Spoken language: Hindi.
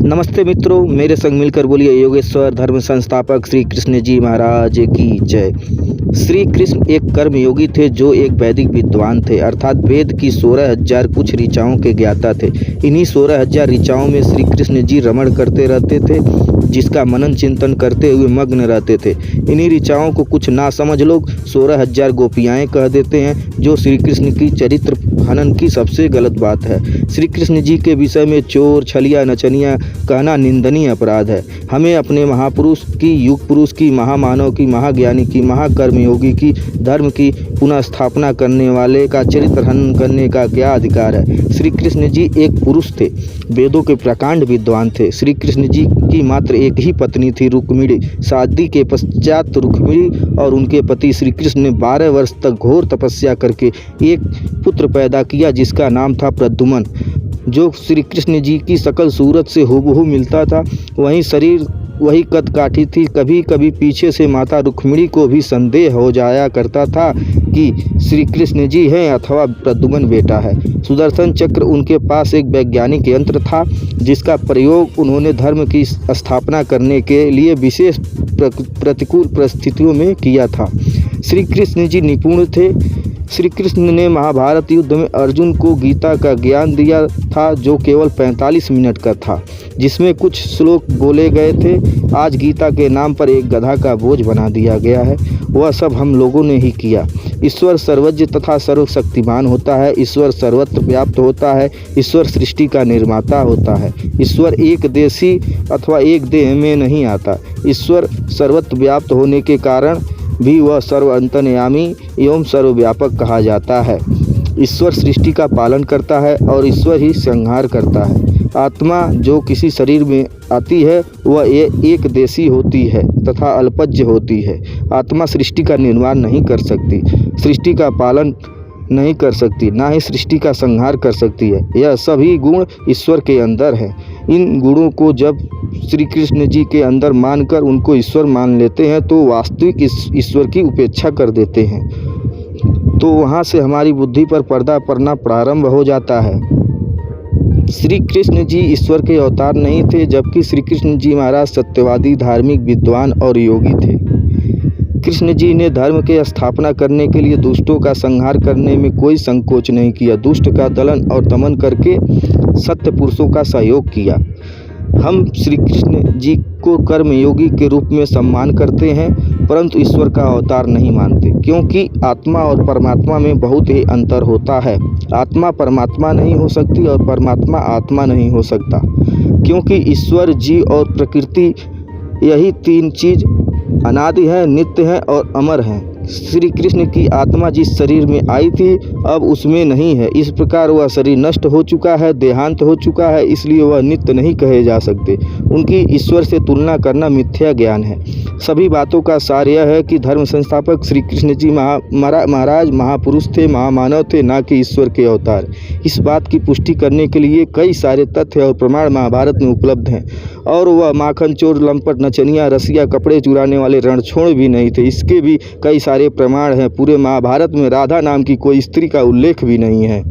नमस्ते मित्रों, मेरे संग मिलकर बोलिए योगेश्वर धर्म संस्थापक श्री कृष्ण जी महाराज की जय। श्री कृष्ण एक कर्मयोगी थे जो एक वैदिक विद्वान थे, अर्थात वेद की 16,000 कुछ ऋचाओं के ज्ञाता थे। इन्हीं 16,000 ऋचाओं में श्री कृष्ण जी रमण करते रहते थे, जिसका मनन चिंतन करते हुए मग्न रहते थे। इन्हीं ऋचाओं को कुछ नासमझ लोग 16,000 गोपियाएँ कह देते हैं, जो श्री कृष्ण की चरित्र हनन की सबसे गलत बात है। श्री कृष्ण जी के विषय में चोर, छलिया, नचनिया कहना निंदनीय अपराध है। हमें अपने महापुरुष की, युग पुरुष की, महामानव की, महाज्ञानी की, महाकर्मयोगी की, धर्म की पुनः स्थापना करने वाले का चरित्र हनन करने का क्या अधिकार है। श्री कृष्ण जी एक पुरुष थे, वेदों के प्रकांड विद्वान थे। श्री कृष्ण जी की मात्र एक ही पत्नी थी, रुक्मिणी। शादी के पश्चात रुक्मिणी और उनके पति श्री कृष्ण ने 12 वर्ष तक घोर तपस्या करके एक पुत्र पैदा किया, जिसका नाम था प्रद्युम्न, जो श्री कृष्ण जी की सकल सूरत से हूबहू मिलता था। वही शरीर, वही कद काठी थी। कभी कभी पीछे से माता रुक्मिणी को भी संदेह हो जाया करता था कि श्री कृष्ण जी हैं अथवा प्रद्युम्न बेटा है। सुदर्शन चक्र उनके पास एक वैज्ञानिक यंत्र था, जिसका प्रयोग उन्होंने धर्म की स्थापना करने के लिए विशेष प्रतिकूल परिस्थितियों में किया था। श्री कृष्ण जी निपुण थे। श्री कृष्ण ने महाभारत युद्ध में अर्जुन को गीता का ज्ञान दिया था, जो केवल 45 मिनट का था, जिसमें कुछ श्लोक बोले गए थे। आज गीता के नाम पर एक गधा का बोझ बना दिया गया है। वह सब हम लोगों ने ही किया। ईश्वर सर्वज्ञ तथा सर्वशक्तिमान होता है। ईश्वर सर्वत्र व्याप्त होता है। ईश्वर सृष्टि का निर्माता होता है। ईश्वर एक देशी अथवा एक देह में नहीं आता। ईश्वर सर्वत्र व्याप्त होने के कारण भी वह सर्व अंतर्यामी एवं सर्वव्यापक कहा जाता है। ईश्वर सृष्टि का पालन करता है और ईश्वर ही संहार करता है। आत्मा जो किसी शरीर में आती है वह एक देशी होती है तथा अल्पज्य होती है। आत्मा सृष्टि का निर्माण नहीं कर सकती, सृष्टि का पालन नहीं कर सकती, ना ही सृष्टि का संहार कर सकती है। यह सभी गुण ईश्वर के अंदर हैं। इन गुणों को जब श्री कृष्ण जी के अंदर मानकर उनको ईश्वर मान लेते हैं, तो वास्तविक ईश्वर की उपेक्षा कर देते हैं। तो वहाँ से हमारी बुद्धि पर पर्दा पड़ना प्रारंभ हो जाता है। श्री कृष्ण जी ईश्वर के अवतार नहीं थे, जबकि श्री कृष्ण जी महाराज सत्यवादी, धार्मिक, विद्वान और योगी थे। कृष्ण जी ने धर्म के स्थापना करने के लिए दुष्टों का संहार करने में कोई संकोच नहीं किया। दुष्ट का दलन और दमन करके सत्य पुरुषों का सहयोग किया। हम श्री कृष्ण जी को कर्मयोगी के रूप में सम्मान करते हैं, परंतु ईश्वर का अवतार नहीं मानते, क्योंकि आत्मा और परमात्मा में बहुत ही अंतर होता है। आत्मा परमात्मा नहीं हो सकती और परमात्मा आत्मा नहीं हो सकता, क्योंकि ईश्वर जी और प्रकृति, यही तीन चीज़ अनादि है, नित्य है और अमर है। श्री कृष्ण की आत्मा जिस शरीर में आई थी अब उसमें नहीं है। इस प्रकार वह शरीर नष्ट हो चुका है, देहांत हो चुका है, इसलिए वह नित्य नहीं कहे जा सकते। उनकी ईश्वर से तुलना करना मिथ्या ज्ञान है। सभी बातों का सार यह है कि धर्म संस्थापक श्री कृष्ण जी महाराज महापुरुष थे, महामानव थे, ना कि ईश्वर के अवतार। इस बात की पुष्टि करने के लिए कई सारे तथ्य और प्रमाण महाभारत में उपलब्ध हैं। और वह माखन चोर, लंपट, नचनिया, रसिया, कपड़े चुराने वाले रणछोड़ भी नहीं थे। इसके भी कई सारे प्रमाण हैं। पूरे महाभारत में राधा नाम की कोई स्त्री का उल्लेख भी नहीं है।